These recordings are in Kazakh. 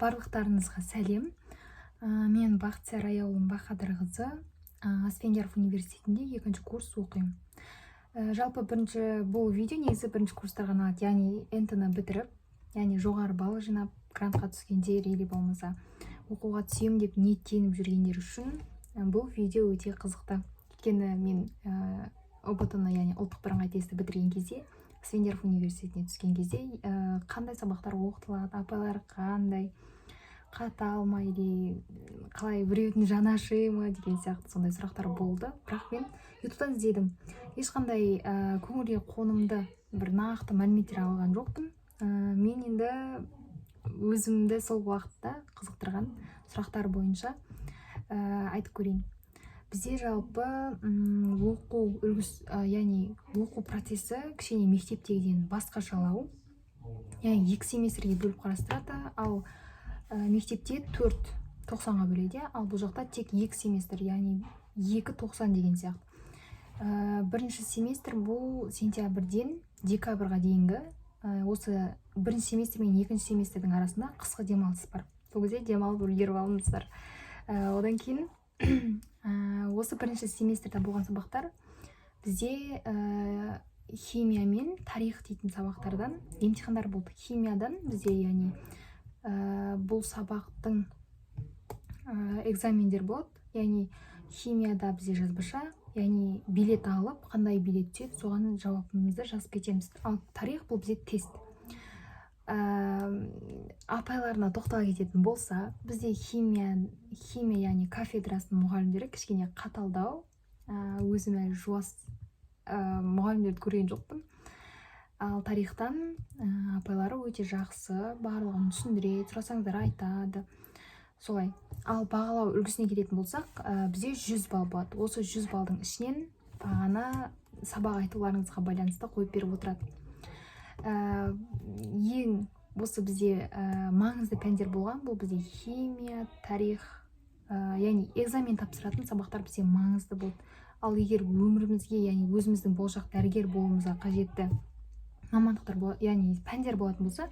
Барлықтарыңызға сәлем. Мен Бақтияр Аяулым Бахадырқызы, Асфендияров университетінде 2-ші курс оқимын. Жалпы бұл видео негізі 1-ші курстарға арналады, яғни НТ-ны бітіріп, яғни жоғары балл жинап, грантқа түскендер или болмаса оқуға түсем деп ниеттеніп жүргендер үшін бұл видео өте қызықты. Өйткені мен ОБТ-ны, яғни ұлттық бірыңғай тестті бітірген кезде, Асфендияров университетіне түскен кезде қандай сабақтар оқытылады, апайлар қандай, қатал ма или қалай біреудің жанашы ма деген сияқты сондай сұрақтар болды. Бірақ мен ютубтан іздедім. Ешқандай көңілге қонымды бір нақты мәліметтер алған жоқпын. Мен енді өзімді сол уақытта қызықтырған сұрақтар бойынша айтып көрейін. Бізде жалпы оқу үлгісі, яғни оқу процесі кішкене мектептегіден басқашалау. Яғни 2 семестрге бөліп қарастырады, ал мектепте 4 90-ға бөледі, ал бұл жақта тек 2 семестр, яғни 2 90 деген сияқты. Бірінші семестр бұл сентябрьден декабрьға дейінгі, осы бірінші семестр мен екінші семестрдің арасында қысқы демалыс бар. Сол кезде демалып үлгеріп алыңыздар. Одан кейін осы бірінші семестрде болған сабақтар бізде химия мен тарих дейтін сабақтардан емтихандар болды. Химиядан бізде, яғни бұл сабақтың экзамендер болады. Яғни химияда бізде жазбаша, яғни билет алып, қандай билет түседі, соған жауабымызды жазып кетеміз. Ал тарих бұл бізде тест. Апайларына тоқтала кететін болса, бізде химия, яғни кафедрасының мұғалімдері кішкене қаталдау. Өзім әлі жуас мұғалімдерді көрген жоқпын. Ал тарихтан апайлары өте жақсы, барлығын түсіндіреді, сұрасаңыздар айтады. Солай. Ал бағалау үлгісіне келетін болсақ, бізде 100 балл болады. Осы 100 баллдың ішінен бағана сабақ айтуларыңызға байланысты қойып беріп отырады. Ең осы бізде маңызды пәндер болған, бұл бізде химия, тарих, яғни экзамен тапсыратын сабақтар бізде маңызды болды. Ал егер өмірімізге, яғни өзіміздің болашақ дәрігер болуымызға қажетті мамандықтар, яғни пәндер болатын болса,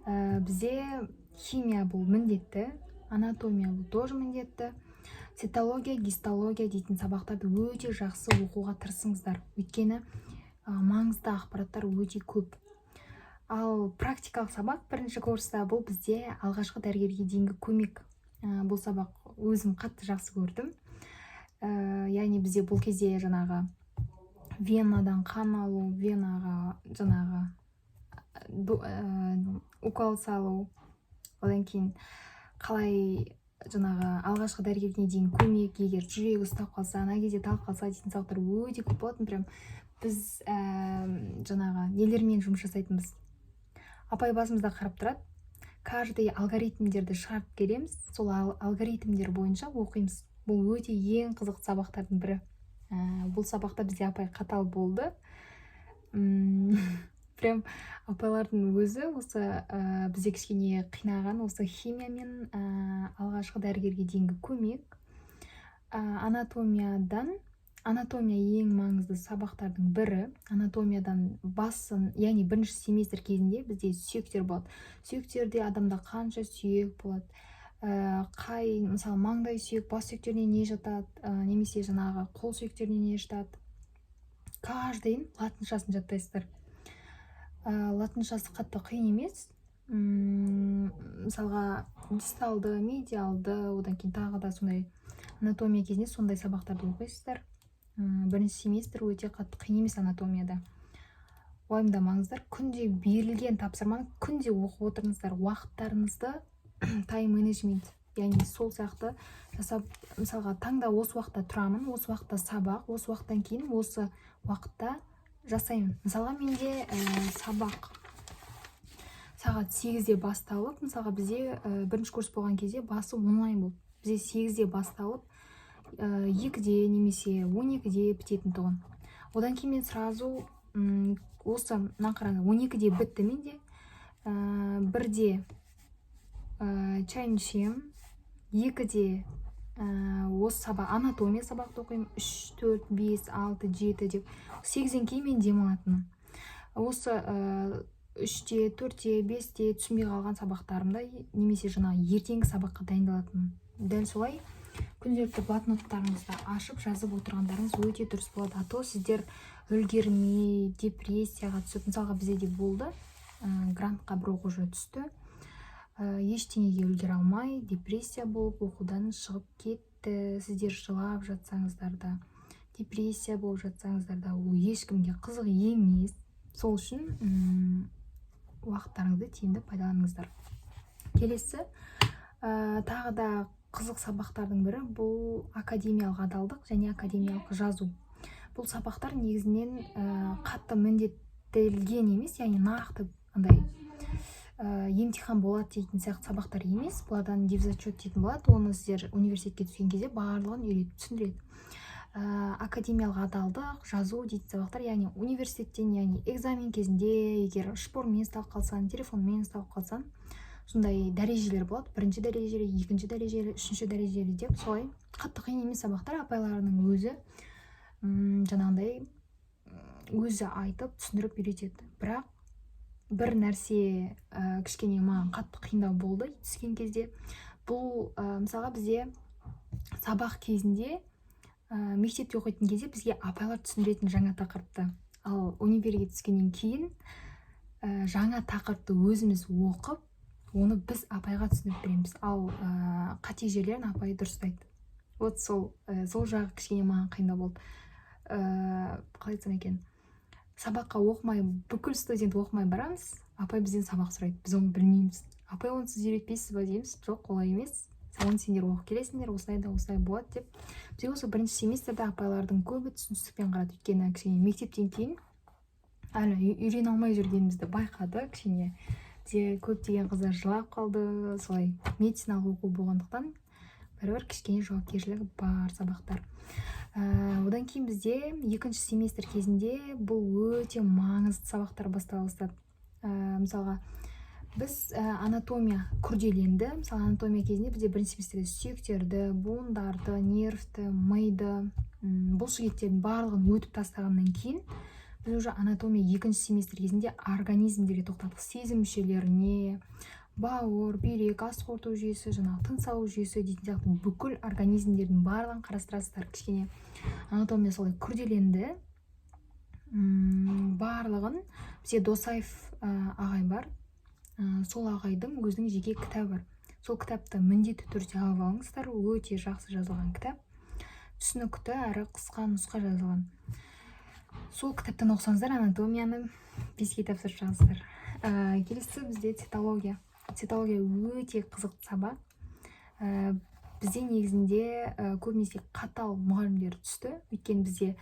бізде химия бұл міндетті, анатомия бұл тоже міндетті, цитология, гистология дейтін сабақтарды өте жақсы оқуға тырысыңыздар. Өйткені маңызды ақпараттар өте көп. Ал практикалық сабақ бірінші курста бұл бізде алғашқы дәрігерге дейінгі көмек. Бұл сабақ өзім қатты жақсы көрдім. Яғни бізде бұл кезде жаңағы венадан қан алу, венаға жаңағы укол салу, одан кейін қалай жаңағы алғашқы дәрігерге дейін көмек, егер жүрегі ұстап қалса, ана кезде талып қалса дейтін сабақтар өте көп болатын. Прям біз жаңағы нелермен жұмыс жасайтынбыз. Апай басымызда қарап тұрады. Каждый алгоритмдерді шығарып келеміз, сол алгоритмдер бойынша оқимыз. Бұл өте ең қызық сабақтардың бірі. Бұл сабақта бізде апай қатал болды. Прям апайлардың өзі осы бізде кішкене қинаған осы химия мен алғашқы дәрігерге дейінгі көмек. Анатомия ең маңызды сабақтардың бірі. Анатомиядан басын, яғни бірінші семестр кезінде бізде сүйектер болады. Сүйектерде адамда қанша сүйек болады, мысалы маңдай сүйек, бас сүйектеріне не жатады, немесе жаңағы қол сүйектеріне не жатады. Каждайын латыншасын жаттайсыздар. Латыншасы қатты қиын емес. Мысалға дисталды, медиалды, одан кейін тағы да сондай анатомия кезінде сондай сабақтарды оқисыздар. Бірінші семестр өте қатты қиын емес анатомияда. Уайымдамаңыздар, күнде берілген тапсырманы күнде оқып отырыңыздар. Уақыттарыңызды тайм менеджмент, яғни сол сияқты жасап, мысалға таңда осы уақытта тұрамын, осы уақытта сабақ, осы уақыттан кейін осы уақытта жасаймын. Мысалға менде сабақ сағат 8-де басталып, мысалға бізде бірінші курс болған кезде басы онлайн болды. Бізде 8-де басталып, 2-де немесе 12-де бітетін тұғын. Одан кейін мен сразу осы нақыраны 12-де бітті менде, 1-де чайын ішем, 2-де осы сабақ, анатомия сабақты оқимын, 3, 4, 5, 6, 7 деп 8-ден кейін мен демалатынмын. Осы 3-те 4-те 5-те түсінбей қалған сабақтарымда немесе жаңағы ертеңгі сабаққа дайындалатынмын. Дәл солай күнделікті блокноттарыңызды ашып жазып отырғандарыңыз өте дұрыс болады. А то сіздер үлгермей депрессияға түсіп, мысалға бізде де болды, грантқа бір оқушы түсті, ештеңеге үлгере алмай депрессия болып оқудан шығып кетті. Сіздер жылап жатсаңыздар да, депрессия болып жатсаңыздар да, ол ешкімге қызық емес. Сол үшін уақыттарыңызды тиімді пайдаланыңыздар. Келесі тағы да қызық сабақтардың бірі бұл академиялық адалдық және академиялық жазу. Бұл сабақтар негізінен қатты міндеттелген емес, яғни нақты андай емтихан болады дейтін сияқты сабақтар емес. Бұлардан дипзачет дейтін болады. Оны сіздер университетке түскен кезде барлығын үйретіп түсіндіреді. Академиялық адалдық, жазу дейтін сабақтар, яғни университеттен, яғни экзамен кезінде егер шпормен ұсталып қалсаң, телефонмен ұсталып қалсаң, сондай дәрежелер болады. 1-ші дәрежелі, 2-ші дәрежелі, 3-ші дәрежелі деп, солай қатты қиын емес сабақтар. Апайларының өзі жаңағындай өзі айтып түсіндіріп үйретеді. Бірақ бір нәрсе кішкене маған қатты қиындау болды түскен кезде. Бұл мысалға бізде сабақ кезінде мектепте оқитын кезде бізге апайлар түсіндіретін жаңа тақырыпты, ал универге түскеннен кейін жаңа тақырыпты өзіміз оқып, оны біз апайға түсіндіріп береміз, ал қате жерлерін апай дұрыстайды. Вот сол жағы кішкене маған қиындау болды. Қалай айтсам екен, сабаққа оқымай, бүкіл студент оқымай барамыз, апай бізден сабақ сұрайды, біз оны білмейміз. Апай, оны сіз үйретпейсіз ба дейміз. Жоқ, олай емес, оны сендер оқып келесіңдер, осылай да осылай болады деп. Бізде осы 1-ші семестрде апайлардың көбі түсіністікпен қарады, өйткені кішкене мектептен кейін әлі үйрене алмай жүргенімізді байқады. Кішкене бізде көптеген қыздар жылап қалды, солай медициналық оқу болғандықтан бәрібір кішкене жауапкершілігі бар сабақтар. Одан кейін бізде 2-ші семестр кезінде бұл өте маңызды сабақтар бастала бастады. Мысалға біз анатомия күрделенді. Мысалы анатомия кезінде бізде 1-ші семестрде сүйектерді, буындарды, нервті, миды, бұлшықеттердің барлығын өтіп тастағаннан кейін біз уже анатомия 2-ші семестр кезінде организмдерге тоқтадық. Сезім мүшелеріне, бауыр, бүйрек, ас қорыту жүйесі, жаңағы тыныс алу жүйесі дейтін сияқты бүкіл организмдердің барлығын қарастырасыздар. Кішкене анатомия солай күрделенді. Барлығын бізде Досаев ағай бар. Сол ағайдың өзінің жеке кітабы бар. Сол кітапты міндетті түрде алып алыңыздар. Өте жақсы жазылған кітап. Түсінікті әрі қысқа нұсқа жазылған. Сол кітаптан оқысаңыздар, анатомияны 5-ке тапсырып шығасыздар. Келесі бізде цитология. Цитология өте қызық сабақ. Бізде негізінде көбінесе қатал мұғалімдер түсті. Өйткені бізде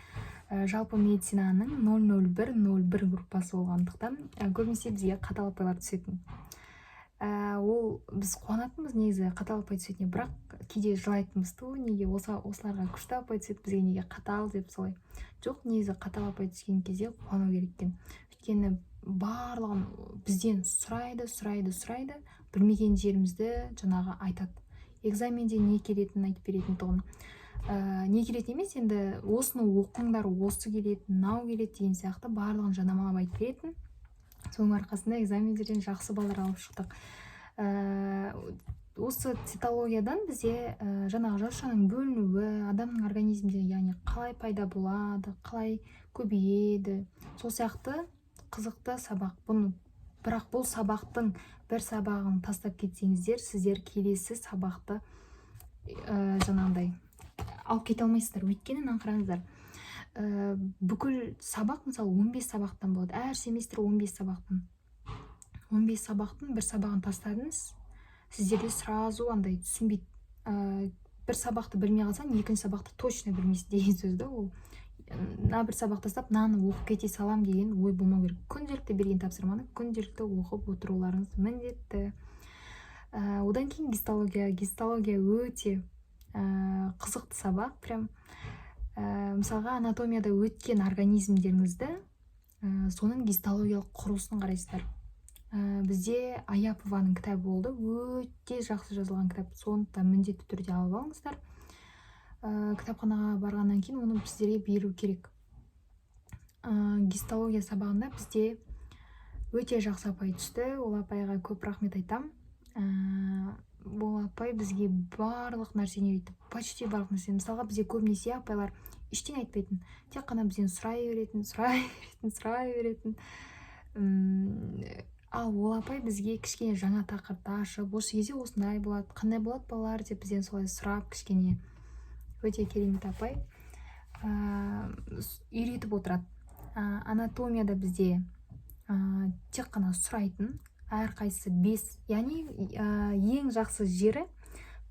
жалпы медицинаның 001 группасы болғандықтан көбінесе бізге қатал апайлар түсетін. Ол біз қуанатынбыз негізі қатал апай түсетіне, бірақ кейде жылайтынбыз, неге осыларға күшті апай түседі, бізге неге қатал деп. Солай жоқ, негізі қатал апай түскен кезде қуану керек екен. Өйткені барлығын бізден сұрайды, білмеген жерімізді жаңағы айтады. Экзаменде не келетінін айтып беретін тұғын. Не келет емес, енді осыны оқыңдар, осы келет, мынау келет деген сияқты барлығын жанамалап айтып беретін. Соның арқасында экзамендерден жақсы балдар алып шықтық. Осы цитологиядан бізде жаңағы жасушаның бөлінуі, адамның организмде, яғни қалай пайда болады, қалай көбейеді, сол сияқты қызықты сабақ. Бірақ бұл сабақтың бір сабағын тастап кетсеңіздер, сіздер келесі сабақты жаңағындай алып кете алмайсыздар. Өйткені қараңыздар, бүкіл сабақ мысалы 15 сабақтан болады. Әр семестр 15 сабақтан. 15 сабақтың бір сабағын тастадыңыз, сіздерде сразу андай түсінбейді. Бір сабақты білмей қалсаң, екінші сабақты точно білмейсің деген сөзді. Ол бір сабақ тастап, мынаны оқып кете салам деген ой болмау керек. Күнделікті берген тапсырманы күнделікті оқып отыруларыңыз міндетті. Одан кейін гистология. Гистология өте қызықты сабақ. Прям мысалға анатомияда өткен организмдеріңізді соның гистологиялық құрылысын қарайсыздар. Бізде Аяпованың кітабы болды, өте жақсы жазылған кітап. Соны да міндетті түрде алып алыңыздар. Кітапханаға барғаннан кейін оны сіздерге беру керек. Гистология сабағында бізде өте жақсы апай түсті. Ол апайға көп рахмет айтам. Ол апай бізге барлық нәрсені өйтіп, почти барлық нәрсені, мысалға бізде көбінесе апайлар ештеңе айтпайтын, тек қана бізден сұрай беретін. Ал ол апай бізге кішкене жаңа тақырыпты ашып, осы кезде осындай болады, қандай болады балалар деп бізден солай сұрап, кішкене өте керемет апай. Үйретіп отырады. Анатомияда бізде тек қана сұрайтын, әрқайсысы 5, яғни ең жақсы жері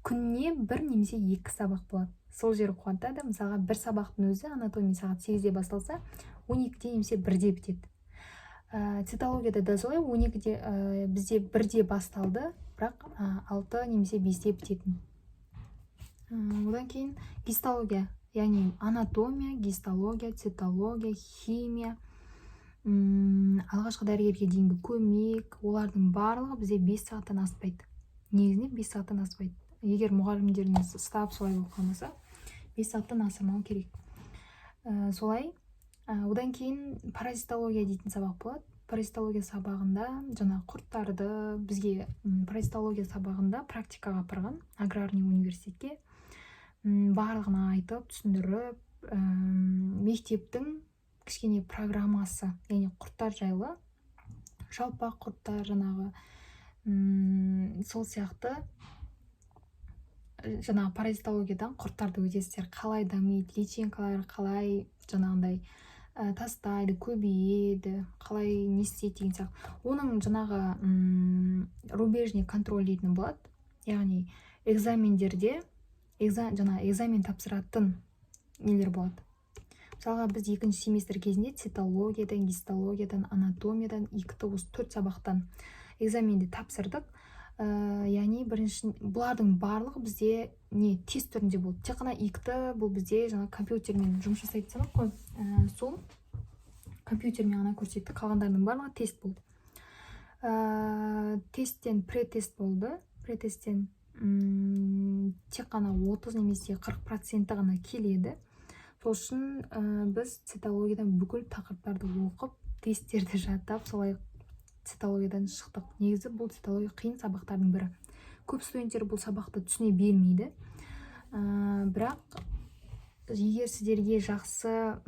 күніне 1 немесе 2 сабақ болады. Сол жері қуантады. Мысалға бір сабақтың өзі анатомия сағат 8-де басталса, 12-де немесе 1-де бітеді. Цитологияда да солай, 12-де бізде 1-де басталды, бірақ 6 немесе 5-де бітетін. Одан кейін гистология, яғни анатомия, гистология, цитология, химия, алғашқы дәрігерге дейінгі көмек, олардың барлығы бізде 5 сағаттан аспайды. Негізінен 5 сағаттан аспайды. Егер мұғалімдеріңіз ұстап солай болып қалмаса, 5 сағаттан асырмау керек. Солай. Одан кейін паразитология дейтін сабақ болады. Паразитология сабағында жаңа құрттарды бізге паразитология сабағында практикаға апарған аграрный университетке барлығын айтып, түсіндіріп, мектептің кішкене программасы, яғни құрттар жайлы, жалпақ құрттар жаңағы сол сияқты жаңағы паразитологиядан құрттарды өтесіздер, қалай дамиды, личинкалар қалай жаңағындай тастайды, көбейеді, қалай не істейді деген сияқты. Оның жаңағы рубежный контроль дейтін болады. Яғни экзамендерде экзамен тапсыратын нелер болады. Мысалға біз 2-ші семестр кезінде цитологиядан, гистологиядан, анатомиядан, осы 4 сабақтан экзаменде тапсырдық. Яғни бұлардың барлығы бізде тест түрінде болды. Тек қана бұл бізде компьютермен жұмыс жасайтын сабақ қой. Сол компьютермен ғана көрсетті. Қалғандардың барлығы тест болды. Тесттен претест болды. Претесттен тек қана 30 немесе 40% ғана келеді. Сол үшін біз цитологиядан бүкіл тақырыптарды оқып, тесттерді жаттап, солай цитологиядан шықтық. Негізі бұл цитология қиын сабақтардың бірі. Көп студенттер бұл сабақты түсіне бермейді. Бірақ егер сіздерге жақсы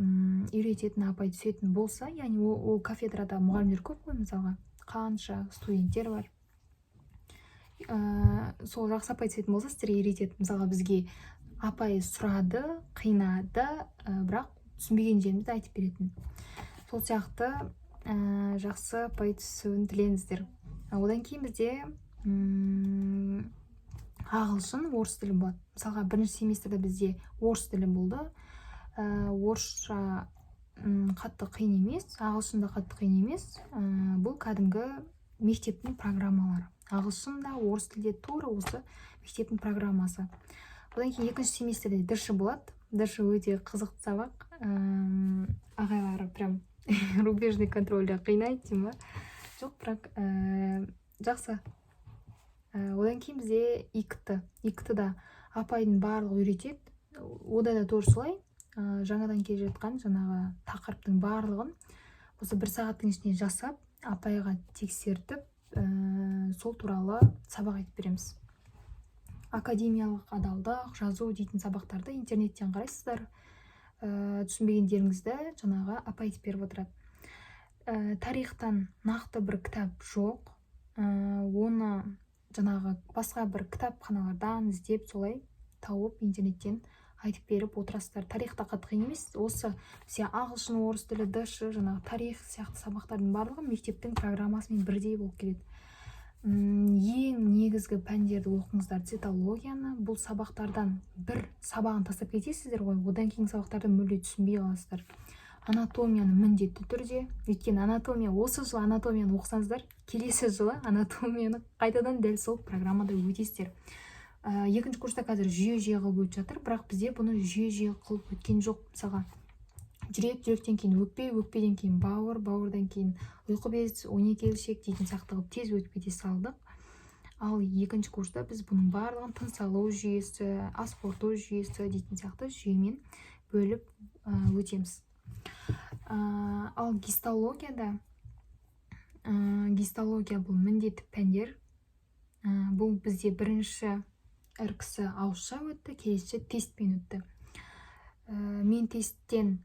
үйрететін апай түсетін болса, яғни ол кафедрада мұғалімдер көп қой, мысалға қанша студенттер бар. Сол жақсы апай түсетін болса, сіздерге үйрететін. Мысалға бізге апай сұрады, қинады, бірақ түсінбеген жерімізді айтып беретін. Сол сияқты жақсы апай түсуін тілеңіздер. Одан кейін бізде ағылшын, орыс тілі болады. Мысалға 1-ші семестрде бізде орыс тілі болды. Орысша қатты қиын емес, ағылшында қатты қиын емес. Бұл кәдімгі мектептің программалары. Ағылшын да, орыс тілде тура осы мектептің программасы. Одан кейін 2-ші семестрде дыршы болады. Дыршы өте қызықты сабақ. Ағайлары прям рубежный контрольда қинайды дейм ба? Жоқ, бірақ жақсы. Одан кейін бізде икты-да апайдың барлығы үйретеді. Ода да тоже солай. Жаңадан келе жатқан жаңағы тақырыптың барлығын осы 1 сағаттың ішінде жасап, апайға тексертіп, сол туралы сабақ айтып береміз. Академиялық адалдық, жазу дейтін сабақтарды интернеттен қарайсыздар. Түсінбегендеріңізді жаңағы апай айтып беріп отырады. Тарихтан нақты бір кітап жоқ. Оны жаңағы басқа бір кітапханалардан іздеп солай тауып интернеттен айтып беріп отырасыздар. Тарихта қатты қиын емес. Осы бізде ағылшын, орыс тілі, ДШ, жаңағы тарих сияқты сабақтардың барлығы мектептің программасымен бірдей болып келеді. Ең негізгі пәндерді оқыңыздар. Цитологияны, бұл сабақтардан бір сабағын тастап кетесіздер ғой, одан кейін сабақтарды мүлде түсінбей қаласыздар. Анатомияны міндетті түрде, өйткені анатомия, осы жылы анатомияны оқысаңыздар, келесі жылы анатомияны қайтадан дәл сол программада өтесіздер. 2-ші курста қазір жүйе қылып өтіп жатыр, бірақ бізде бұны жүйе қылып өткен жоқ. Мысалға жүрек, жүректен кейін өкпе, өкпеден кейін бауыр, бауырдан кейін ұйқы без, 12 елшек дейтін сияқты қылып тез өтіп кете салдық. Ал 2-ші курста біз бұның барлығын тыныс алу жүйесі, ас қорыту жүйесі дейтін сияқты жүйемен бөліп өтеміз. Ал гистологияда гистология бұл міндетті пәндер. Бұл бізде бірінші іркісі ауызша өтті, келесі тестпен өтті. Мен тесттен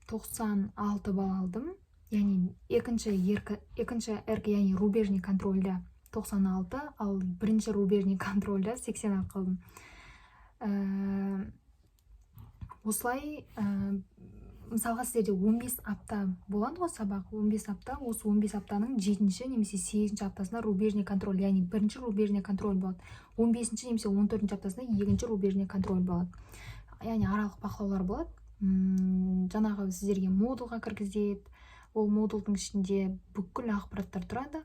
96 балл алдым. Яғни екінші іркі, яғни рубежный контрольда 96, ал бірінші рубежный контрольда 80 қалдым. Осылай, мысалға сіздерде 15 апта болады ғой сабақ, 15 апта, осы 15 аптаның 7-ші немесе 8-ші аптасында рубежный контроль, яғни бірінші рубежный контроль болады. 15-ші немесе 14-ші аптасында екінші рубежный контроль болады. Яғни аралық бақылаулар болады. Жаңағы сіздерге модулға кіргізеді. Ол модулдың ішінде бүкіл ақпараттар тұрады.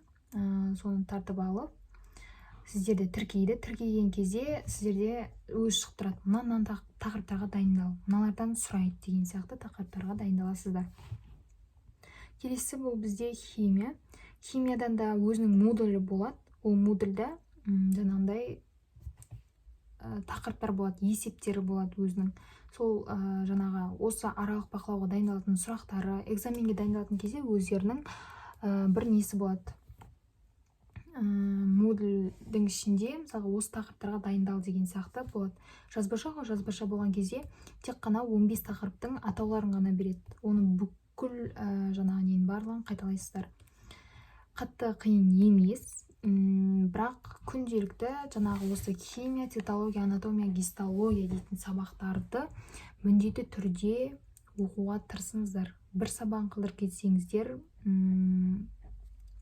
Соны тартып алып, сіздерде тіркейді. Тіркеген кезде сіздерде өз шығып тұрады. Мынан тақырыптарға дайындал, мыналардан сұрайды деген сияқты тақырыптарға дайындаласыздар. Келесі бұл бізде химия. Химиядан да өзінің модулі болады. Ол модульда жаңағындай тақырыптар болады, есептері болады өзінің. Сол жаңағы осы аралық бақылауға дайындалатын сұрақтары, экзаменге дайындалатын кезде өздерінің бір несі болады. Модульдің ішінде, мысалға, осы тақырыптарға дайындал деген сияқты болады. Жазбаша болған кезде тек қана 15 тақырыптың атауларын ғана береді. Оны бүкіл жаңағы ненің барлығын қайталайсыздар. Қатты қиын емес, бірақ күнделікті жаңағы осы химия, цитология, анатомия, гистология дейтін сабақтарды міндетті түрде оқуға тырысыңыздар. Бір сабағын қалдырып кетсеңіздер,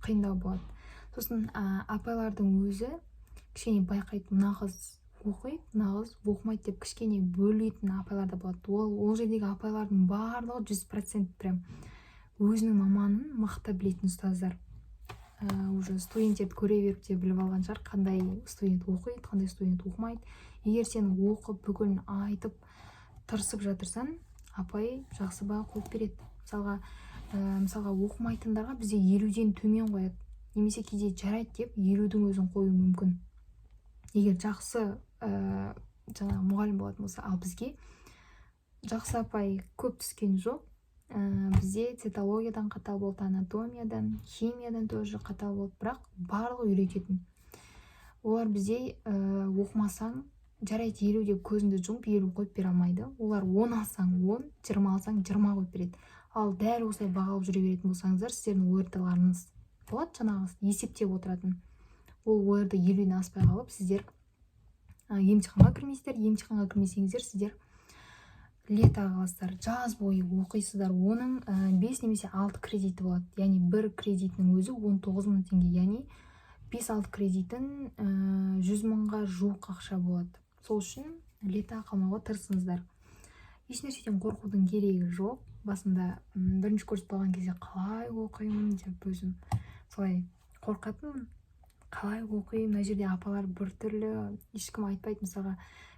қиындау болады. Сосын апайлардың өзі кішкене байқайды, нағыз оқиды, нағыз оқымайды деп кішкене бөлетін апайлар да болады. Ол жердегі апайлардың барлығы 100% прям өзінің маманын мақта білетін ұстаздар. Уже студенттерді көре беріп те біліп алған шығар, қандай студент оқиды, қандай студент оқымайды. Егер сен оқып, бүгін айтып, тырысып жатырсан, апай жақсы баға қойып береді. Мысалға оқымайтындарға бізде 50-ден төмен қояды. Немесе кейде жарайды деп 50-дің өзін қою мүмкін. Егер жақсы жаңағы мұғалім болатын болса, ал бізге жақсы апай көп түскен жоқ. Бізде цитологиядан қатал болды, анатомиядан, химиядан тоже қатал болды, бірақ барлығы үйрететін. Олар бізде оқымасаң, жарайды 50 деп көзіңді жұмып 50 қойып бере алмайды. Олар 10 алсаң 10, 20 алсаң 20 қойып береді. Ал дәл осылай бағалып жүре беретін болсаңыздар, сіздердің ОРТ-ларыңыз болады, жаңағы есептеп отыратын. Ол ОРТ 50-ден аспай қалып, сіздер емтиханға кірмейсіздер. Емтиханға кірмесеңіздер, сіздер лето қаласыздар, жаз бойы оқисыздар. Оның 5 немесе 6 кредиті болады. Яғни бір кредитінің өзі 19 мың теңге. Яғни 5-6 кредитін 100 мыңға жуық ақша болады. Сол үшін лето қалмауға тырысыңыздар. Ешнәрседен қорқудың керегі жоқ. Басында бірінші курс болған кезде қалай оқимын деп өзім солай қорқатынмын. Қалай оқимын, мына жерде апалар біртүрлі, ешкім айтпайды. Мысалға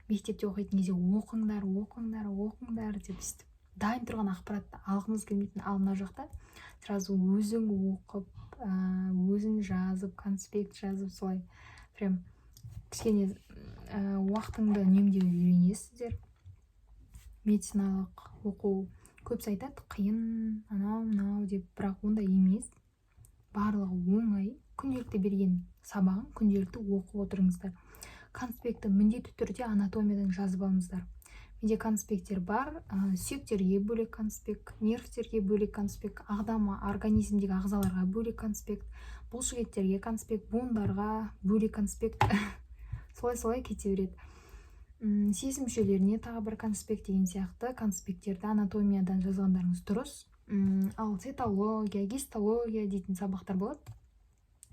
мектепте оқитын кезде оқыңдар деп істеп. Дайын тұрған ақпаратты алғыңыз келмейтін, ал мына жақта сразу өзің оқып, өзің жазып, конспект жазып, солай прям кішкене уақытыңды үнемдеуге үйренесіздер. Медициналық оқу көбісі айтады, қиын, анау деп, бірақ ондай емес. Барлығы оңай. Күнделікті берген сабағын күнделікті оқып отырыңыздар. Конспектті міндетті түрде анатомиядан жазып алыңыздар. Менде конспекттер бар, сүйектерге бөлек конспект, нервтерге бөлек конспект, ағзама, организмдегі ағзаларға бөлек конспект, бұлшықеттерге конспект, буындарға бөлек конспект. Солай кете береді. Сезім мүшелеріне тағы бір конспект деген сияқты конспекттерді анатомиядан жазғандарыңыз дұрыс. Ал цитология, гистология дейтін сабақтар болады.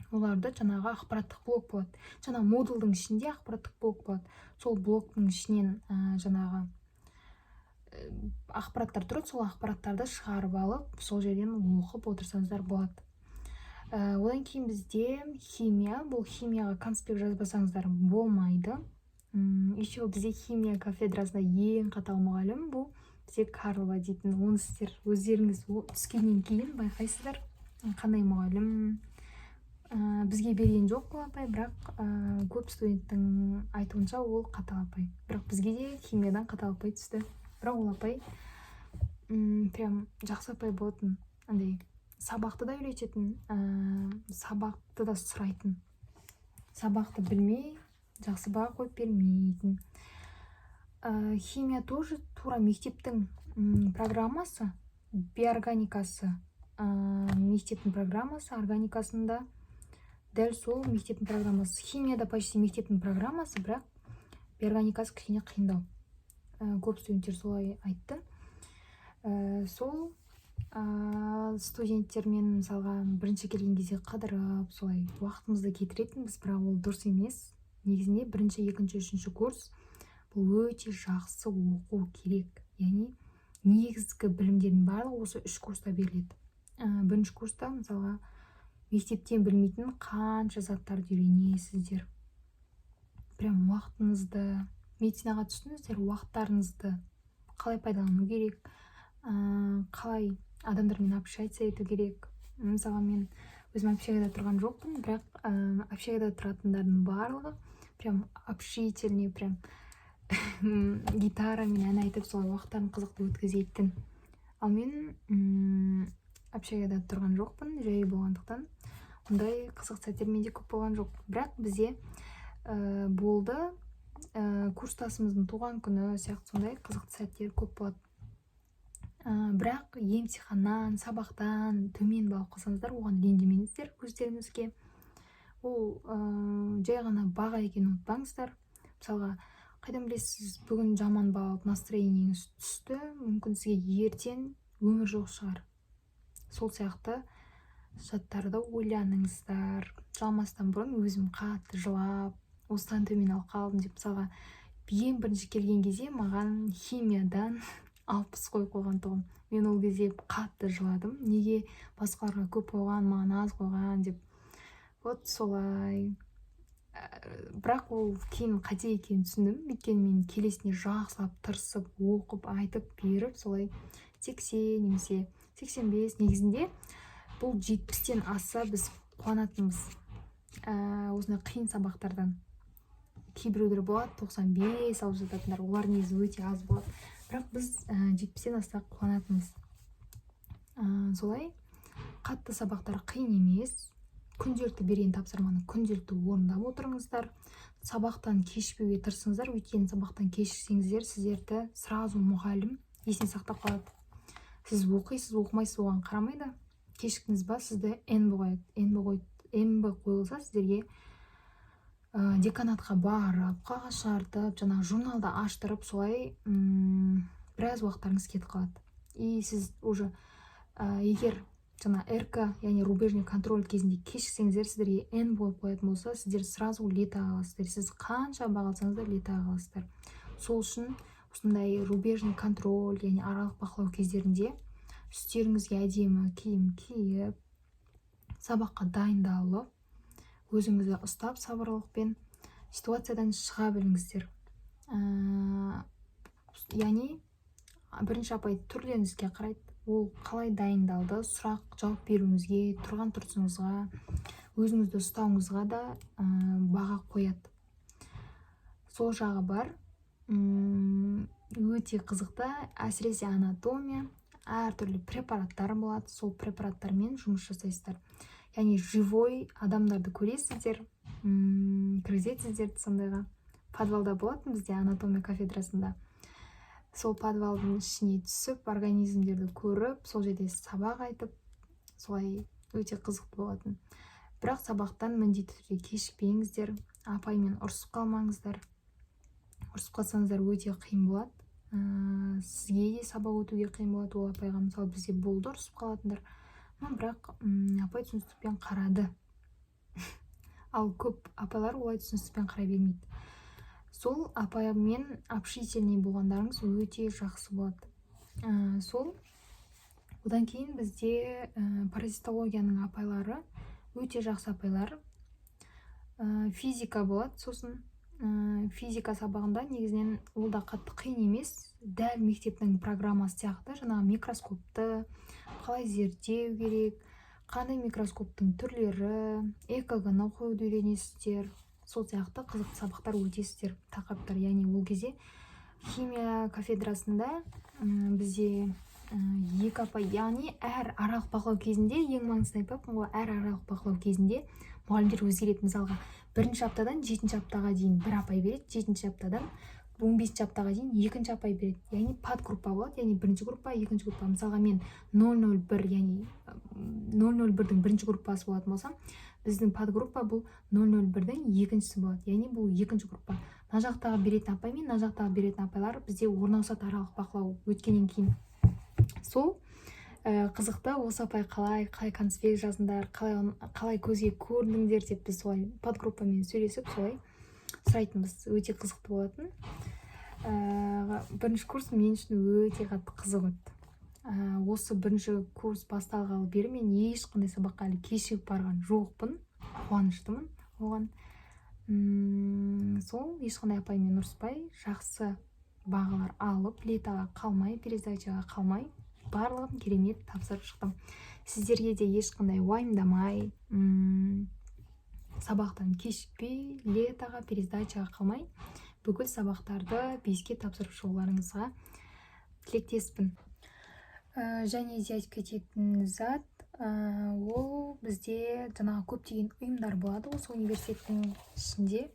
Оларда жаңағы ақпараттық блок болады. Жаңа модулдың ішінде ақпараттық блок болады. Сол блоктың ішінен жаңағы ақпараттар тұрады. Сол ақпараттарды шығарып алып, сол жерден оқып отырсаңыздар болады. Одан кейін бізде химия. Бұл химияға конспект жазбасаңыздар болмайды. Еще бізде химия кафедрасында ең қатал мұғалім бұл бізде Карлова дейтін. Оны сіздер өздеріңіз түскеннен кейін байқайсыздар, қандай мұғалім. Бізге берген жоқ бұл апай, бірақ көп студенттің айтуынша ол қатал апай. Бірақ бізге де химиядан қатал апай түсті. Бірақ ол апай прям жақсы апай болатын. Андай сабақты да үйрететін, сабақты да сұрайтын, сабақты білмей жақсы баға қойып бермейтін. Химия тоже тура мектептің программасы, биорганикасы, мектептің программасы, органикасында дәл сол мектептің программасы. Химияда почти мектептің программасы, бірақ биорганикасы кішкене қиындау. Көп студенттер солай айтты. Сол студенттермен мысалға бірінші келген кезде қыдырып солай уақытымызды кетіретінбіз, бірақ ол дұрыс емес. Негізінде бірінші, екінші, үшінші курс бұл өте жақсы оқу керек. Яғни негізгі білімдердің барлығы осы 3 курста беріледі. Бірінші курста мысалға мектептен білмейтін қанша заттарды үйренесіздер. Прям уақытыңызды, медицинаға түстіңіздер, уақыттарыңызды қалай пайдалану керек, қалай адамдармен общаться ету керек. Мысалға мен өзім общагада тұрған жоқпын, бірақ общагада тұратындардың барлығы прям общительный, прям гитарамен ән айтып солай уақыттарын қызықты өткізетін. Ал мен общагада тұрған жоқпын, жай болғандықтан ондай қызық сәттер менде көп болған жоқ. Бірақ бізде болды, курстасымыздың туған күні сияқты сондай қызықты сәттер көп болады. Бірақ емтиханнан, сабақтан төмен бал қылсаңыздар, оған ренжімеңіздер өздеріңізге. Ол жай ғана баға екенін ұмытпаңыздар. Мысалға, қайдан білесіз, бүгін жаман бал настроениеңіз түсті, мүмкін сізге ертең өмір жоқ шығар. Сол сияқты заттарды ойланыңыздар. Жыламастан бұрын өзім қатты жылап, осыдан төмен алып қалдым деп, мысалға, ең бірінші келген кезде маған химиядан 60 қойып қойған тұғын. Мен ол кезде қатты жыладым. Неге басқаларға көп қойған, маған аз қойған деп. Вот солай. Бірақ ол кейін қате екенін түсіндім. Өйткені мен келесіне жақсылап тырысып, оқып, айтып беріп, солай 80 немесе 85 негізінде бұл 70-тен аса біз қуанатынбыз осындай қиын сабақтардан. Кейбіреулер болады 95 алып жататындар, олар негізі өте аз болады. Бірақ біз 70-тен аса қуанатынбыз. Солай қатты сабақтар қиын емес. Күнделікті берген тапсырманы күнделікті орындап отырыңыздар. Сабақтан кешпеуге тырысыңыздар, өйткені сабақтан кешсеңіздер, сіздерді сразу мұғалім есіне сақтап қалады. Сіз оқисыз, оқымайсыз, оған қарамайды. Кешіктіңіз ба, сізді НБ қойды. НБ қойылса, сіздерге деканатқа барып, қағаз шығартып, жаңағы журналды аштырып, солай біраз уақыттарыңыз кетіп қалады. И сіз уже егер жаңа РК, яғни рубежный контроль кезінде кешіксеңіздер, сіздерге Н болып қоятын болса, сіздер сразу лета қаласыздар. Сіз қанша бағалсаңыздар лета қаласыздар. Сол үшін осындай рубежный контроль, яғни аралық бақылау кездерінде үстеріңізге әдемі киім киіп, сабаққа дайындалып, өзіңізді ұстап сабырлықпен ситуациядан шыға біліңіздер. Яғни бірінші апай түрлеріңізге қарайды. Ол қалай дайындалды, сұрақ жауап беруіңізге, тұрған тұрысыңызға, өзіңізді ұстауыңызға да баға қояды. Сол жағы бар. Өте қызықты, әсіресе анатомия, әртүрлі препараттар болады. Сол препараттармен жұмыс жасайсыздар. Яғни живой адамдарды көресіздер, кіргізесіздер сондайға. Подвалда болатын бізде анатомия кафедрасында. Сол подвалдың ішіне түсіп, организмдерді көріп, сол жерде сабақ айтып, солай өте қызықты болатын. Бірақ сабақтан міндетті түрде кешікпеңіздер, апаймен ұрысып қалмаңыздар. Ұрысып қалсаңыздар өте қиын болады. Сізге де сабақ өтуге қиын болады. Ол апайға мысалы бізде болды ұрысып қалатындар. Бірақ апай түсіністікпен қарады. Ал көп апайлар олай түсіністікпен қарай бермейді. Сол апаймен общительный болғандарыңыз өте жақсы болады. Сол одан кейін бізде паразитологияның апайлары өте жақсы апайлар. Физика болады. Сосын физика сабағында негізінен ол да қатты қиын емес. Дәл мектептің программасы сияқты, жаңағы микроскопты қалай зерттеу керек, қандай микроскоптың түрлері, ЭКГ-ны қоюды үйренесіздер. Сол сияқты қызықты сабақтар өтесіздер, тақырыптар. Яғни ол кезде химия кафедрасында бізде екі апай, яғни әр аралық бақылау кезінде, ең маңыздысын айтпаппын ғой, әр аралық бақылау кезінде мұғалімдер өзгереді. Мысалға, бірінші аптадан 7-ші аптаға дейін бір апай береді, 7-ші аптадан 15-ші аптаға дейін екінші апай береді. Яғни подгруппа болады, яғни бірінші группа, екінші группа. Мысалға мен 001, яғни 001-дің бірінші группасы болатын болсам, біздің подгруппа бұл 001-дің екіншісі болады, яғни бұл екінші группа. Мына жақтағы беретін апай мен мына жақтағы беретін апайлар бізде орналасады аралық бақылау өткеннен кейін. Сол қызықты, осы апай қалай конспект жазыңдар, қалай көзге көрдіңдер деп біз солай подгруппамен сөйлесіп солай сұрайтынбыз. Өте қызықты болатын. Бірінші курс мен үшін өте қатты қызық өтті. Осы бірінші курс басталғалы бері мен ешқандай сабаққа әлі кешігіп барған жоқпын, қуаныштымын оған. Сол ешқандай апаймен ұрыспай, жақсы бағалар алып, летаға қалмай, пересдачаға қалмай, барлығын керемет тапсырып шықтым. Сіздерге де ешқандай уайымдамай, сабақтан кешікпей, летаға, пересдачаға қалмай, бүкіл сабақтарды 5-ке тапсырып шығуларыңызға тілектеспін. Және де айтып кететін зат, ол бізде жаңағы көптеген ұйымдар болады осы университеттің ішінде.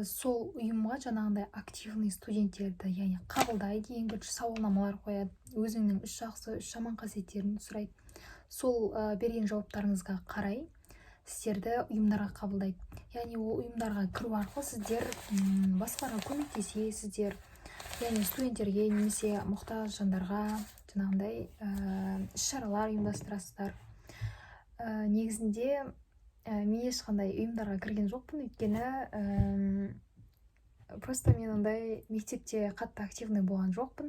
Сол ұйымға жаңағындай активный студенттерді, яғни қабылдайды, ең бірінші сауалнамалар қояды, өзіңнің үш жақсы, үш жаман қасиеттерін сұрайды. Сол берген жауаптарыңызға қарай сіздерді ұйымдарға қабылдайды. Яғни ол ұйымдарға кіру арқылы сіздер басқаларға көмектесесіздер, яғни студенттерге немесе мұқтаж жандарға жаңағындай іс-шаралар ұйымдастырасыздар. Негізінде мен ешқандай ұйымдарға кірген жоқпын, өйткені просто мен ондай мектепте қатты активный болған жоқпын.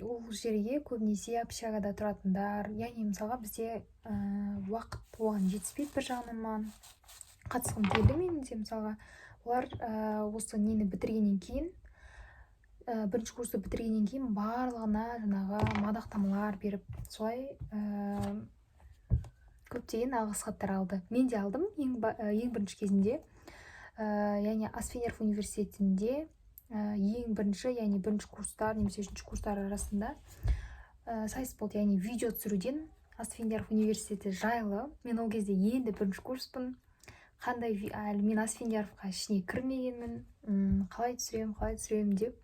Ол жерге көбінесе общагада тұратындар, яғни мысалға бізде уақыт оған жетіспейді. Bir жағынан маған қатысқым келді менің де, мысалға олар осы нені бітіргеннен кейін, бірінші курсты бітіргеннен кейін барлығына жаңағы мадақтамалар беріп, солай көптеген алғыс хаттар алды. Мен де алдым ең бірінші кезінде, яғни Асфендияров университетінде ең бірінші, яғни бірінші курстар немесе үшінші курстар арасында сайыс болды, яғни видео түсіруден Асфендияров университеті жайлы. Мен ол кезде енді бірінші курспын, қандай әлі мен Асфендияровқа ішіне кірмегенмін, қалай түсіремін деп.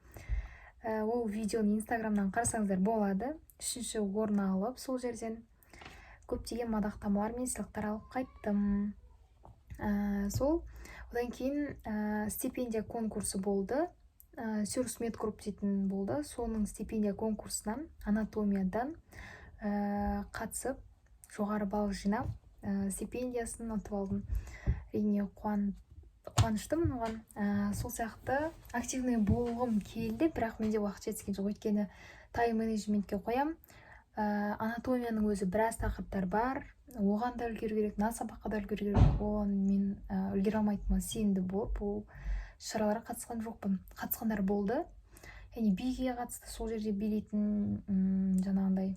Ол видеоны инстаграмнан қарасаңыздар болады. 3-ші орын алып, сол жерден көптеген мадақтамалар мен сыйлықтар алып қайттым. Сол одан кейін стипендия конкурсы болды. Сюрсмедгрупп дейтін болды. Соның стипендия конкурсынан, анатомиядан қатысып, жоғары балл жинап, стипендиясын ұтып алдым. Әрине қуаныштымын оған. Сол сияқты активный болғым келді, бірақ менде уақыт жеткен жоқ, өйткені тайм-менеджментке қоям. Анатомияның өзі біраз тақырыптар бар, оған да үлгеру керек, мына сабаққа да үлгеру керек. Оған мен үлгере алмайтыныма сенімді болып, ол шараларға қатысқан жоқпын. Қатысқандар болды. Яғни биге қатысты, сол жерде билейтін жаңағындай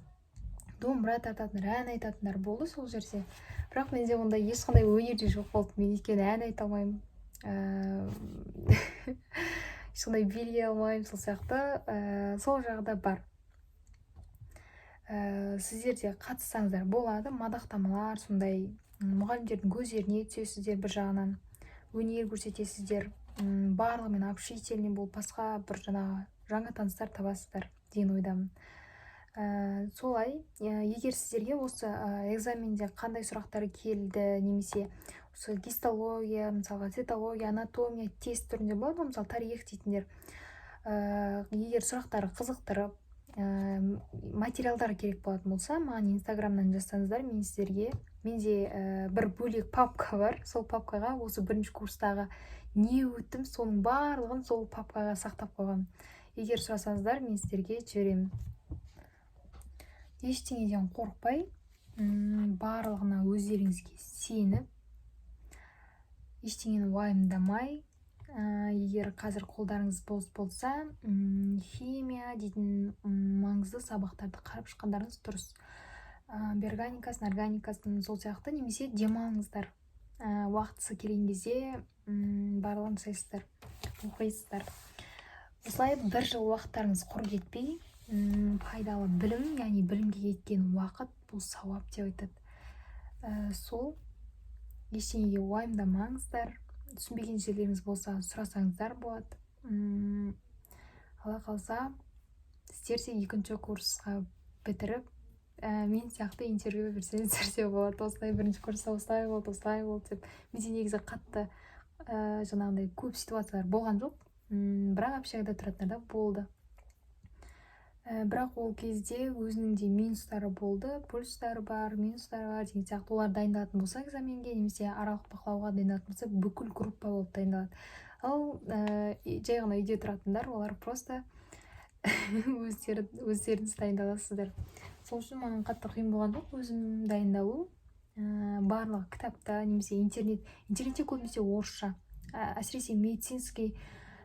домбыра тартатындар, ән айтатындар болды сол жерде. Бірақ менде онда ешқандай өнерде жоқ болды. Мен өйткені ән айта алмаймын, ешқандай билей алмаймын, сол сияқты сол жағда бар. Сіздерде қатыссаңыздар болады, мадақтамалар, сондай мұғалімдердің көздеріне түсесіздер, бір жағынан өнер көрсетесіздер, барлығымен общительный болып, басқа бір жаңа таныстар табасыздар деген ойдамын. Солай, егер сіздерге осы экзаменде қандай сұрақтар келді, немесе осы гистология, мысалға цитология, анатомия, тест түрінде болады, мысалы тарих дейтіндер, егер сұрақтары қызықтырып, материалдар керек болатын болса, маған инстаграмнан жазсаңыздар, мен сіздерге, менде бір бөлек папка бар, сол папкаға осы бірінші курстағы не өттім, соның барлығын сол папкаға сақтап қойған. Егер сұрасаңыздар, мен сіздерге жіберемін. Ештеңеден қорықпай, барлығына өздеріңізге сеніп, ештеңені уайымдамай, егер қазір қолдарыңыз бос болса, химия дейтін маңызды сабақтарды қарап шыққандарыңыз дұрыс. Органикасын, органикасын, сол сияқты, немесе демалыңыздар. Уақытысы келген кезде барлығын жасайсыздар, оқисыздар. осылай 1 жыл уақыттарыңыз құр кетпей, пайдалы білім, яғни білімге кеткен уақыт бұл сауап деп айтады. Сол ештеңеге уайымдамаңыздар. Түсінбеген жерлеріңіз болса сұрасаңыздар болады. Алла қалса сіздер де 2-ші курсқа бітіріп, мен сияқты интервью берсеңіздер де болады. Осылай 1-ші курста осылай болды деп. Менде негізі қатты жаңағындай көп ситуациялар болған жоқ. Бірақ общагада тұратындарда болды. Бірақ ол кезде өзінің де минустары болды, плюстары бар, минустары бар деген сияқты. Олар дайындалатын болса экзаменге, немесе аралық бақылауға дайындалатын болса, бүкіл группа болып дайындалады. Ал жай ғана үйде тұратындар, олар просто өздеріңіз дайындаласыздар. Сол үшін маған қатты қиын болған жоқ өзім дайындалу. Барлық кітапта, немесе интернетте көбінесе орысша, әсіресе медицинский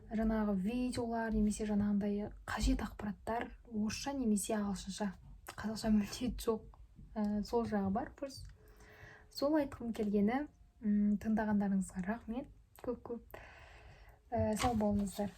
жаңағы видеолар, немесе жаңағындай қажет ақпараттар орысша немесе ағылшынша, қазақша мүлде жоқ. Сол жағы бар. Сол айтқым келгені. Тыңдағандарыңызға рахмет. Көп сау болыңыздар.